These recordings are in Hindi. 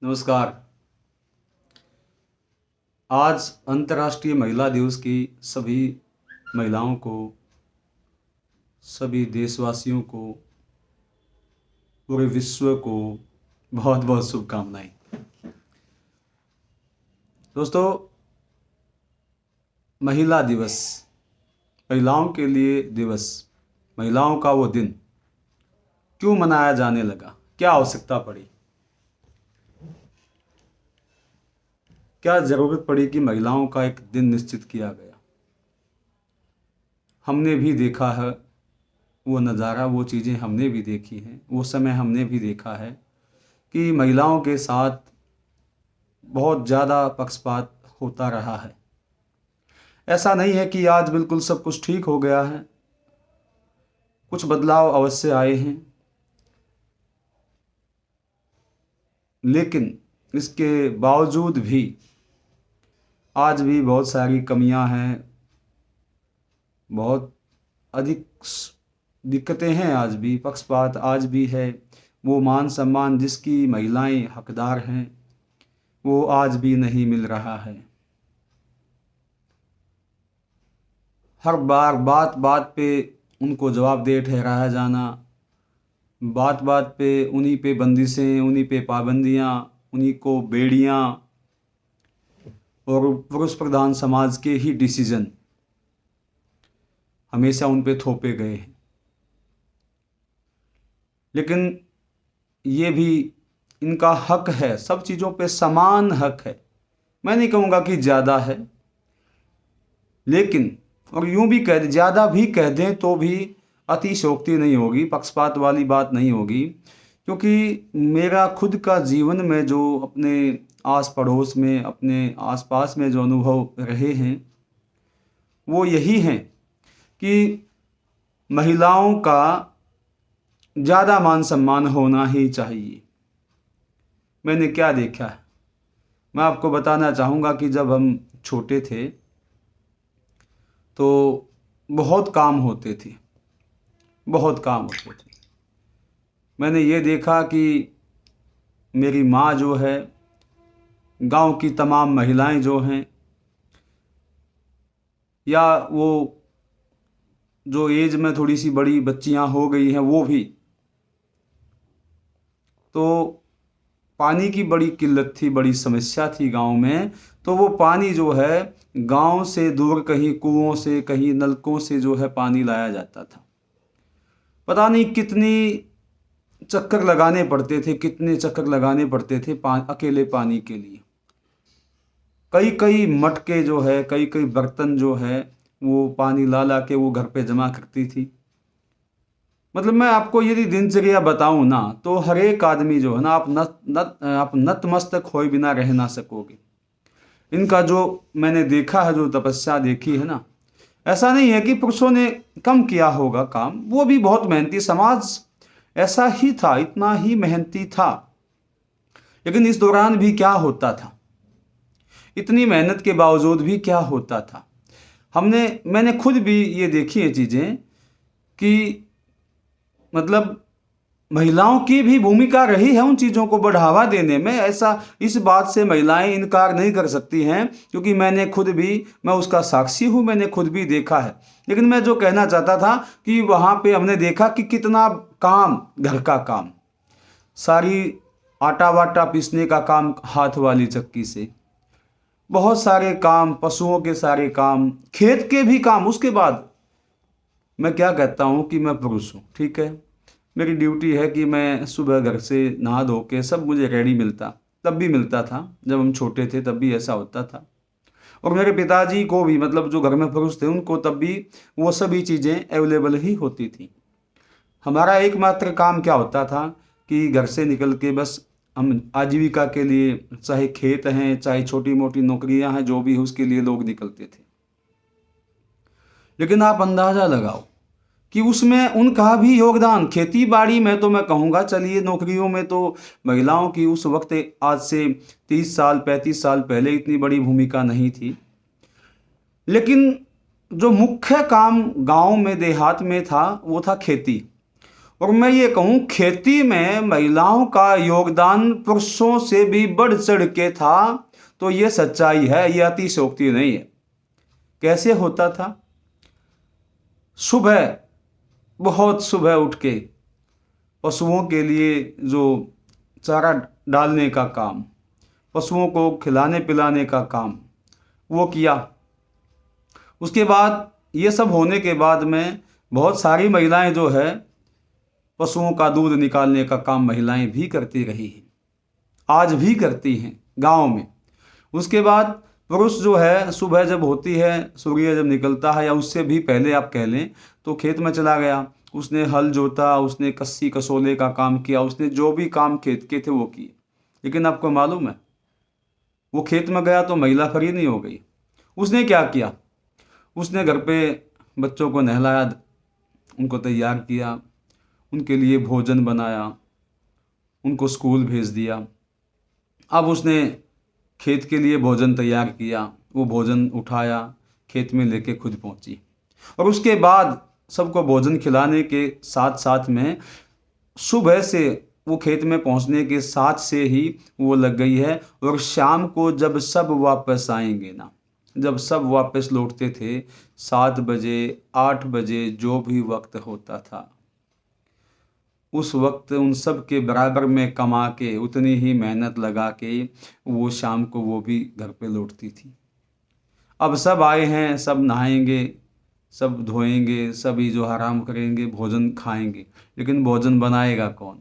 नमस्कार। आज अंतर्राष्ट्रीय महिला दिवस की सभी महिलाओं को, सभी देशवासियों को, पूरे विश्व को बहुत बहुत शुभकामनाएं। दोस्तों, महिला दिवस, महिलाओं के लिए दिवस, महिलाओं का वो दिन क्यों मनाया जाने लगा? क्या आवश्यकता पड़ी? क्या ज़रूरत पड़ी कि महिलाओं का एक दिन निश्चित किया गया? हमने भी देखा है वो नज़ारा, वो चीज़ें हमने भी देखी हैं, वो समय हमने भी देखा है कि महिलाओं के साथ बहुत ज़्यादा पक्षपात होता रहा है। ऐसा नहीं है कि आज बिल्कुल सब कुछ ठीक हो गया है, कुछ बदलाव अवश्य आए हैं, लेकिन इसके बावजूद भी आज भी बहुत सारी कमियां हैं, बहुत अधिक दिक्कतें हैं, आज भी पक्षपात आज भी है। वो मान सम्मान जिसकी महिलाएं हकदार हैं वो आज भी नहीं मिल रहा है। हर बार बात बात पे उनको जवाबदेह ठहराया जाना, बात बात पे उन्हीं पे बंदिशें, उन्हीं पे पाबंदियाँ, उन्हीं को बेड़ियाँ और पुरुष प्रधान समाज के ही डिसीजन हमेशा उन पे थोपे गए हैं। लेकिन ये भी इनका हक है, सब चीज़ों पे समान हक है। मैं नहीं कहूँगा कि ज़्यादा है, लेकिन और यूं भी कह ज़्यादा भी कह दें तो भी अतिशयोक्ति नहीं होगी, पक्षपात वाली बात नहीं होगी। क्योंकि मेरा खुद का जीवन में जो अपने आस पड़ोस में, अपने आसपास में जो अनुभव रहे हैं वो यही हैं कि महिलाओं का ज़्यादा मान सम्मान होना ही चाहिए। मैंने क्या देखा है, मैं आपको बताना चाहूँगा कि जब हम छोटे थे तो बहुत काम होते थे, बहुत काम होते थे। मैंने ये देखा कि मेरी माँ जो है, गांव की तमाम महिलाएं जो हैं, या वो जो एज में थोड़ी सी बड़ी बच्चियां हो गई हैं वो भी, तो पानी की बड़ी किल्लत थी, बड़ी समस्या थी गांव में। तो वो पानी जो है गांव से दूर कहीं कुओं से, कहीं नलकों से जो है पानी लाया जाता था। पता नहीं कितनी चक्कर लगाने पड़ते थे, कितने चक्कर लगाने पड़ते थे अकेले पानी के लिए। कई कई मटके जो है, कई कई बर्तन जो है वो पानी ला ला के वो घर पे जमा करती थी। मतलब मैं आपको यदि दिनचर्या बताऊं ना तो हर एक आदमी जो है ना, आप नतमस्तक होए बिना रह ना सकोगे। इनका जो मैंने देखा है, जो तपस्या देखी है ना, ऐसा नहीं है कि पुरुषों ने कम किया होगा काम, वो भी बहुत मेहनती, समाज ऐसा ही था, इतना ही मेहनती था। लेकिन इस दौरान भी क्या होता था, इतनी मेहनत के बावजूद भी क्या होता था, मैंने खुद भी ये देखी है चीज़ें कि मतलब महिलाओं की भी भूमिका रही है उन चीज़ों को बढ़ावा देने में। ऐसा, इस बात से महिलाएं इनकार नहीं कर सकती हैं, क्योंकि मैं उसका साक्षी हूँ, मैंने खुद भी देखा है। लेकिन मैं जो कहना चाहता था कि वहाँ पे हमने देखा कि कितना काम, घर का काम, सारी आटा वाटा पीसने का काम हाथ वाली चक्की से, बहुत सारे काम, पशुओं के सारे काम, खेत के भी काम। उसके बाद मैं क्या कहता हूँ कि मैं पुरुष हूँ, ठीक है, मेरी ड्यूटी है कि मैं सुबह घर से नहा धो के सब मुझे रेडी मिलता, तब भी मिलता था, जब हम छोटे थे तब भी ऐसा होता था। और मेरे पिताजी को भी, मतलब जो घर में पुरुष थे उनको तब भी वो सभी चीज़ें अवेलेबल ही होती थी। हमारा एकमात्र काम क्या होता था कि घर से निकल के बस हम आजीविका के लिए, चाहे खेत हैं, चाहे छोटी मोटी नौकरियां हैं, जो भी है उसके लिए लोग निकलते थे। लेकिन आप अंदाज़ा लगाओ कि उसमें उनका भी योगदान, खेती बाड़ी में तो मैं कहूँगा, चलिए नौकरियों में तो महिलाओं की उस वक्त आज से 30 साल 35 साल पहले इतनी बड़ी भूमिका नहीं थी। लेकिन जो मुख्य काम गांव में, देहात में था वो था खेती। और मैं ये कहूँ, खेती में महिलाओं का योगदान पुरुषों से भी बढ़ चढ़ के था, तो ये सच्चाई है, ये अतिशयोक्ति नहीं है। कैसे होता था? सुबह, बहुत सुबह उठ के पशुओं के लिए जो चारा डालने का काम, पशुओं को खिलाने पिलाने का काम वो किया। उसके बाद ये सब होने के बाद में बहुत सारी महिलाएं जो है पशुओं का दूध निकालने का काम महिलाएं भी करती रही हैं, आज भी करती हैं गांव में। उसके बाद पुरुष जो है सुबह जब होती है, सूर्य जब निकलता है या उससे भी पहले आप कह लें, तो खेत में चला गया, उसने हल जोता, उसने कस्सी कसोले का काम किया, उसने जो भी काम खेत के थे वो किए। लेकिन आपको मालूम है, वो खेत में गया तो महिला फ्री नहीं हो गई। उसने क्या किया? उसने घर पे बच्चों को नहलाया, उनको तैयार किया, उनके लिए भोजन बनाया, उनको स्कूल भेज दिया। अब उसने खेत के लिए भोजन तैयार किया, वो भोजन उठाया, खेत में लेके खुद पहुंची। और उसके बाद सबको भोजन खिलाने के साथ साथ में सुबह से वो खेत में पहुंचने के साथ से ही वो लग गई है। और शाम को जब सब वापस आएंगे ना, जब सब वापस लौटते थे 7 बजे 8 बजे जो भी वक्त होता था, उस वक्त उन सब के बराबर में कमा के, उतनी ही मेहनत लगा के वो शाम को वो भी घर पे लौटती थी। अब सब आए हैं, सब नहाएंगे, सब धोएंगे, सभी जो आराम करेंगे, भोजन खाएंगे, लेकिन भोजन बनाएगा कौन?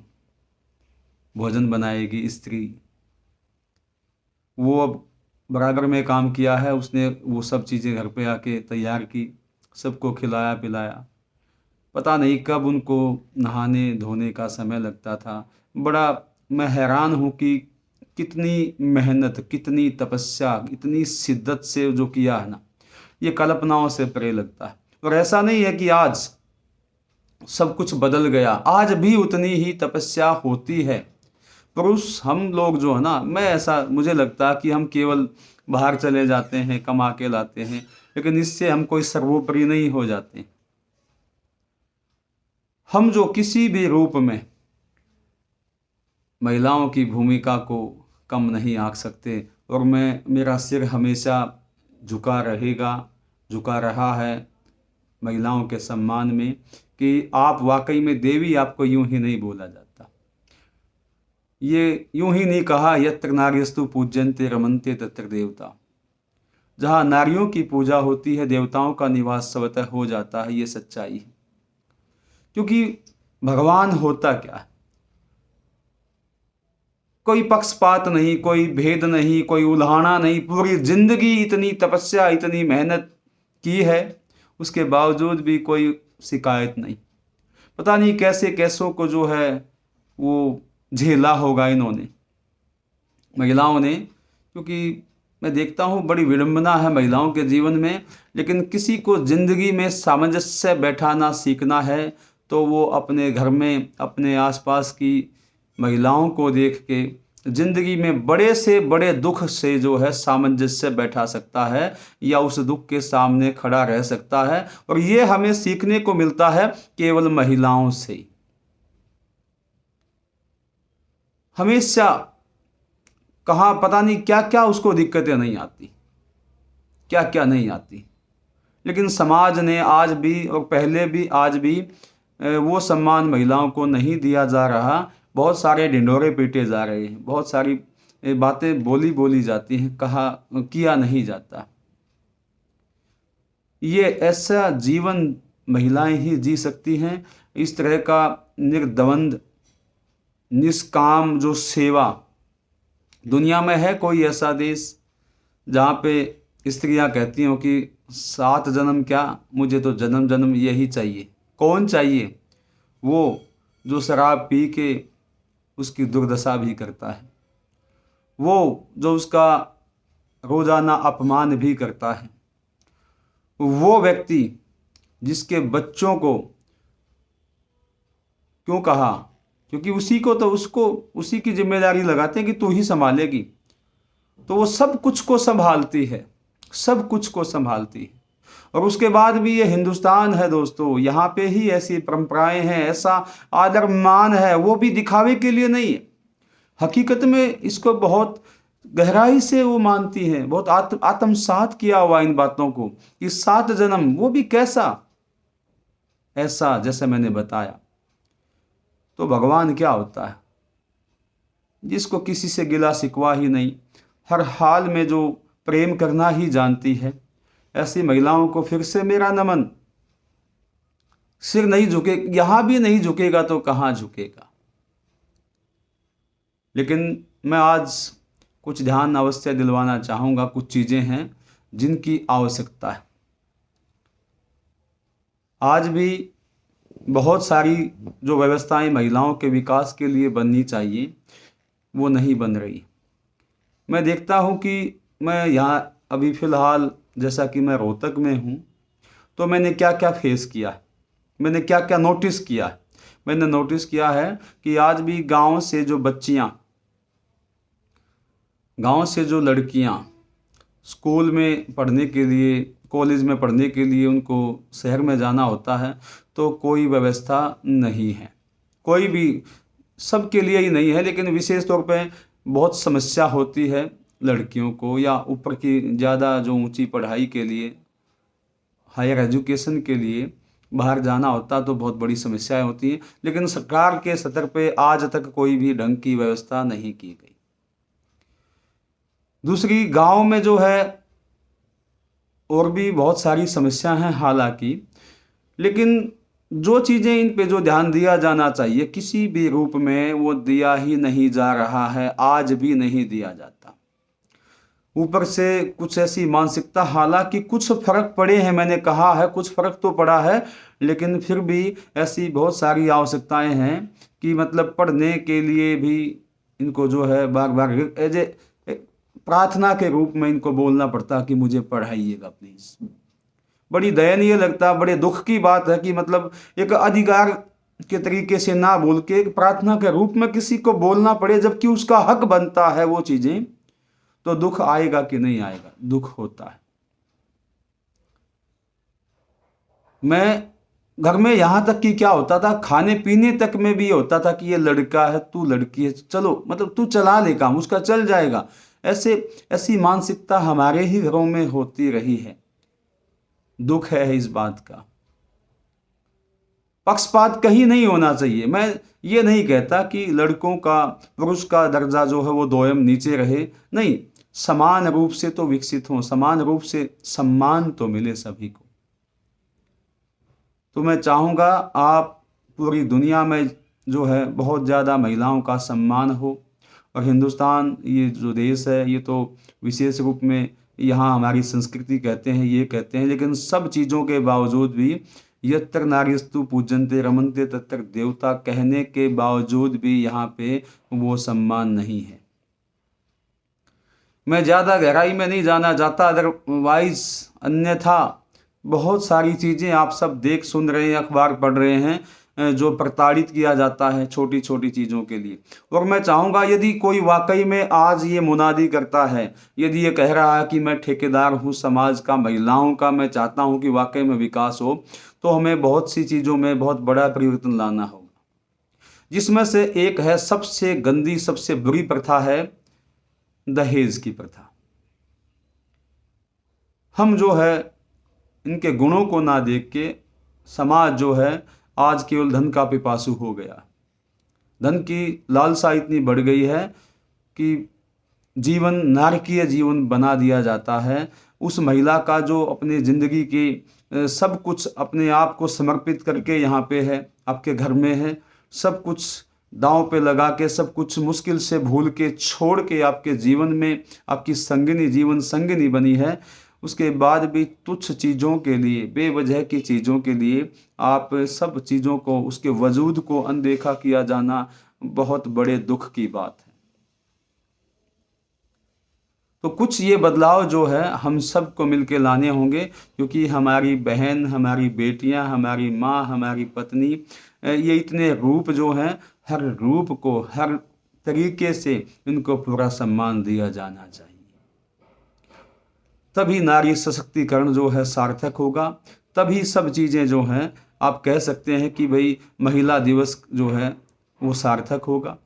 भोजन बनाएगी स्त्री। वो अब बराबर में काम किया है, उसने वो सब चीज़ें घर पे आके तैयार की, सबको खिलाया पिलाया। पता नहीं कब उनको नहाने धोने का समय लगता था। बड़ा मैं हैरान हूँ कि कितनी मेहनत, कितनी तपस्या, इतनी शिद्दत से जो किया है ना, ये कल्पनाओं से परे लगता है। और ऐसा नहीं है कि आज सब कुछ बदल गया, आज भी उतनी ही तपस्या होती है। पुरुष हम लोग जो है ना, मैं ऐसा मुझे लगता है कि हम केवल बाहर चले जाते हैं, कमा के लाते हैं, लेकिन इससे हम कोई सर्वोपरि नहीं हो जाते। हम जो किसी भी रूप में महिलाओं की भूमिका को कम नहीं आंक सकते। और मेरा सिर हमेशा झुका रहेगा, झुका रहा है महिलाओं के सम्मान में, कि आप वाकई में देवी, आपको यूं ही नहीं बोला जाता। ये यूं ही नहीं कहा, यत्र नार्यस्तु पूज्यन्ते रमन्ते तत्र देवता। जहाँ नारियों की पूजा होती है, देवताओं का निवास स्वतः हो जाता है। ये सच्चाई है। क्योंकि भगवान होता क्या है, कोई पक्षपात नहीं, कोई भेद नहीं, कोई उल्हाना नहीं। पूरी जिंदगी इतनी तपस्या, इतनी मेहनत की है, उसके बावजूद भी कोई शिकायत नहीं। पता नहीं कैसे कैसों को जो है वो झेला होगा इन्होंने, महिलाओं ने। क्योंकि मैं देखता हूँ बड़ी विडंबना है महिलाओं के जीवन में। लेकिन किसी को जिंदगी में सामंजस्य बैठाना सीखना है, तो वो अपने घर में अपने आसपास की महिलाओं को देख के जिंदगी में बड़े से बड़े दुख से जो है सामंजस्य बैठा सकता है, या उस दुख के सामने खड़ा रह सकता है। और ये हमें सीखने को मिलता है केवल महिलाओं से। हमेशा कहाँ पता नहीं क्या क्या उसको दिक्कतें नहीं आती, क्या क्या नहीं आती, लेकिन समाज ने आज भी और पहले भी आज भी वो सम्मान महिलाओं को नहीं दिया जा रहा। बहुत सारे ढिंढोरे पीटे जा रहे हैं, बहुत सारी बातें बोली जाती हैं, कहा किया नहीं जाता। ये ऐसा जीवन महिलाएं ही जी सकती हैं। इस तरह का निर्द्वंद निष्काम जो सेवा, दुनिया में है कोई ऐसा देश जहाँ पे स्त्रियाँ कहती हो कि 7 जन्म क्या, मुझे तो जन्म जन्म यही चाहिए। कौन चाहिए? वो जो शराब पी के उसकी दुर्दशा भी करता है, वो जो उसका रोजाना अपमान भी करता है, वो व्यक्ति जिसके बच्चों को क्यों कहा, क्योंकि उसी को तो उसको उसी की जिम्मेदारी लगाते हैं कि तू ही संभालेगी, तो वो सब कुछ को संभालती है, सब कुछ को संभालती है। और उसके बाद भी ये हिंदुस्तान है दोस्तों, यहाँ पे ही ऐसी परंपराएं हैं, ऐसा आदर मान है, वो भी दिखावे के लिए नहीं है। हकीकत में इसको बहुत गहराई से वो मानती हैं, बहुत आत्मसात किया हुआ इन बातों को कि 7 जन्म, वो भी कैसा, ऐसा जैसे मैंने बताया। तो भगवान क्या होता है, जिसको किसी से गिला शिकवा ही नहीं, हर हाल में जो प्रेम करना ही जानती है, ऐसी महिलाओं को फिर से मेरा नमन। सिर नहीं झुके, यहां भी नहीं झुकेगा तो कहां झुकेगा। लेकिन मैं आज कुछ ध्यान अवश्य दिलवाना चाहूंगा, कुछ चीजें हैं जिनकी आवश्यकता है। आज भी बहुत सारी जो व्यवस्थाएं महिलाओं के विकास के लिए बननी चाहिए, वो नहीं बन रही। मैं देखता हूं कि मैं यहाँ अभी फ़िलहाल, जैसा कि मैं रोहतक में हूँ, तो मैंने क्या क्या फेस किया है, मैंने क्या क्या नोटिस किया है। मैंने नोटिस किया है कि आज भी गांव से जो बच्चियाँ, गांव से जो लड़कियाँ स्कूल में पढ़ने के लिए, कॉलेज में पढ़ने के लिए उनको शहर में जाना होता है, तो कोई व्यवस्था नहीं है, कोई भी, सबके लिए ही नहीं है, लेकिन विशेष तौर पे बहुत समस्या होती है लड़कियों को, या ऊपर की ज़्यादा जो ऊंची पढ़ाई के लिए, हायर एजुकेशन के लिए बाहर जाना होता तो बहुत बड़ी समस्याएं होती हैं। लेकिन सरकार के स्तर पे आज तक कोई भी ढंग की व्यवस्था नहीं की गई। दूसरी, गांव में जो है और भी बहुत सारी समस्या हैं हालांकि, लेकिन जो चीज़ें इन पे जो ध्यान दिया जाना चाहिए, किसी भी रूप में वो दिया ही नहीं जा रहा है, आज भी नहीं दिया जाता। ऊपर से कुछ ऐसी मानसिकता, हालांकि कुछ फर्क पड़े हैं, मैंने कहा है कुछ फर्क तो पड़ा है, लेकिन फिर भी ऐसी बहुत सारी आवश्यकताएं हैं कि मतलब पढ़ने के लिए भी इनको जो है बार बार एज ए प्रार्थना के रूप में इनको बोलना पड़ता कि मुझे पढ़ाइएगा प्लीज। बड़ी दयनीय लगता, बड़े दुख की बात है कि मतलब एक अधिकार के तरीके से ना बोल के एक प्रार्थना के रूप में किसी को बोलना पड़े, जबकि उसका हक बनता है वो चीजें। तो दुख आएगा कि नहीं आएगा, दुख होता है। मैं घर में यहाँ तक कि क्या होता था, खाने पीने तक में भी होता था कि ये लड़का है, तू लड़की है, चलो मतलब तू चला ले काम, उसका चल जाएगा। ऐसे ऐसी मानसिकता हमारे ही घरों में होती रही है। दुख है इस बात का। पक्षपात कहीं नहीं होना चाहिए। मैं ये नहीं कहता कि लड़कों का, पुरुष का दर्जा जो है वो दोयम नीचे रहे, नहीं, समान रूप से तो विकसित हों, समान रूप से सम्मान तो मिले सभी को। तो मैं चाहूँगा आप पूरी दुनिया में जो है बहुत ज़्यादा महिलाओं का सम्मान हो। और हिंदुस्तान ये जो देश है, ये तो विशेष रूप में यहाँ हमारी संस्कृति कहते हैं, ये कहते हैं, लेकिन सब चीज़ों के बावजूद भी यत्र नार्यस्तु पूजन्ते रमन्ते तत्र देवता कहने के बावजूद भी यहाँ पे वो सम्मान नहीं है। मैं ज़्यादा गहराई में नहीं जाना चाहता, अदरवाइज अन्यथा बहुत सारी चीज़ें आप सब देख सुन रहे हैं, अखबार पढ़ रहे हैं, जो प्रताड़ित किया जाता है छोटी छोटी चीज़ों के लिए। और मैं चाहूँगा यदि कोई वाकई में आज ये मुनादी करता है, यदि ये कह रहा है कि मैं ठेकेदार हूँ समाज का, महिलाओं का, मैं चाहता हूँ कि वाकई में विकास हो, तो हमें बहुत सी चीज़ों में बहुत बड़ा परिवर्तन लाना होगा। जिसमें से एक है, सबसे गंदी सबसे बुरी प्रथा है दहेज की प्रथा। हम जो है इनके गुणों को ना देख के, समाज जो है आज केवल धन का पिपासु हो गया। धन की लालसा इतनी बढ़ गई है कि जीवन नारकीय जीवन बना दिया जाता है। उस महिला का जो अपने ज़िंदगी की सब कुछ अपने आप को समर्पित करके यहाँ पे है, आपके घर में है, सब कुछ दांव पे लगा के, सब कुछ मुश्किल से भूल के, छोड़ के आपके जीवन में आपकी संगिनी, जीवन संगिनी बनी है, उसके बाद भी तुच्छ चीज़ों के लिए, बेवजह की चीज़ों के लिए आप सब चीज़ों को, उसके वजूद को अनदेखा किया जाना बहुत बड़े दुख की बात है। तो कुछ ये बदलाव जो है हम सबको मिलके लाने होंगे, क्योंकि हमारी बहन, हमारी बेटियां, हमारी माँ, हमारी पत्नी, ये इतने रूप जो हैं, हर रूप को हर तरीके से इनको पूरा सम्मान दिया जाना चाहिए। तभी नारी सशक्तिकरण जो है सार्थक होगा, तभी सब चीज़ें जो हैं आप कह सकते हैं कि भाई महिला दिवस जो है वो सार्थक होगा।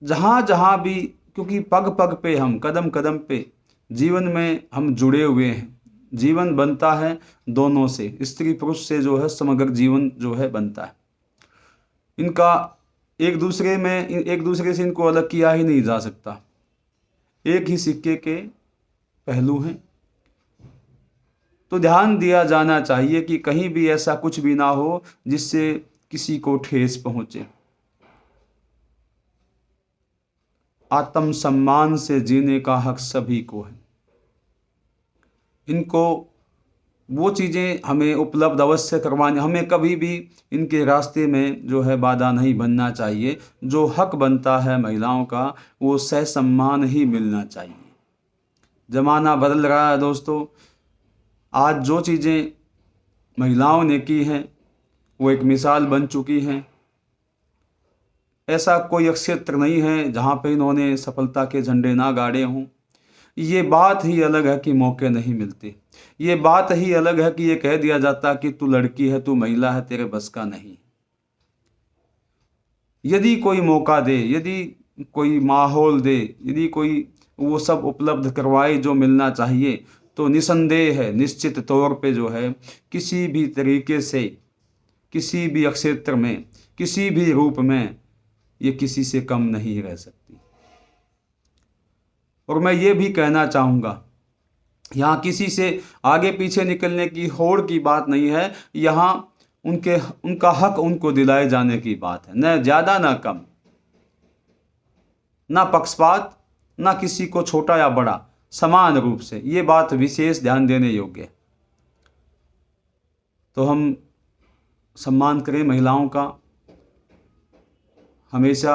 जहाँ जहाँ भी, क्योंकि पग पग पे हम, कदम कदम पे जीवन में हम जुड़े हुए हैं। जीवन बनता है दोनों से, स्त्री पुरुष से जो है समग्र जीवन जो है बनता है। इनका एक दूसरे से इनको अलग किया ही नहीं जा सकता। एक ही सिक्के के पहलू हैं। तो ध्यान दिया जाना चाहिए कि कहीं भी ऐसा कुछ भी ना हो जिससे किसी को ठेस पहुंचे। आत्म सम्मान से जीने का हक सभी को है। इनको वो चीज़ें हमें उपलब्ध अवश्य करवानी, हमें कभी भी इनके रास्ते में जो है बाधा नहीं बनना चाहिए। जो हक बनता है महिलाओं का वो सहसम्मान ही मिलना चाहिए। ज़माना बदल रहा है दोस्तों। आज जो चीज़ें महिलाओं ने की हैं वो एक मिसाल बन चुकी हैं। ऐसा कोई क्षेत्र नहीं है जहाँ पे इन्होंने सफलता के झंडे ना गाड़े हों। ये बात ही अलग है कि मौके नहीं मिलते। ये बात ही अलग है कि ये कह दिया जाता कि तू लड़की है, तू महिला है, तेरे बस का नहीं। यदि कोई मौका दे, यदि कोई माहौल दे, यदि कोई वो सब उपलब्ध करवाए जो मिलना चाहिए, तो निसंदेह है, निश्चित तौर पे जो है किसी भी तरीके से, किसी भी क्षेत्र में, किसी भी रूप में ये किसी से कम नहीं रह सकती। और मैं ये भी कहना चाहूँगा, यहाँ किसी से आगे पीछे निकलने की होड़ की बात नहीं है। यहाँ उनका हक उनको दिलाए जाने की बात है, न ज़्यादा न कम, ना पक्षपात, ना किसी को छोटा या बड़ा, समान रूप से। ये बात विशेष ध्यान देने योग्य है। तो हम सम्मान करें महिलाओं का हमेशा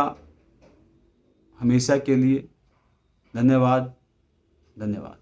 हमेशा के लिए। धन्यवाद। धन्यवाद।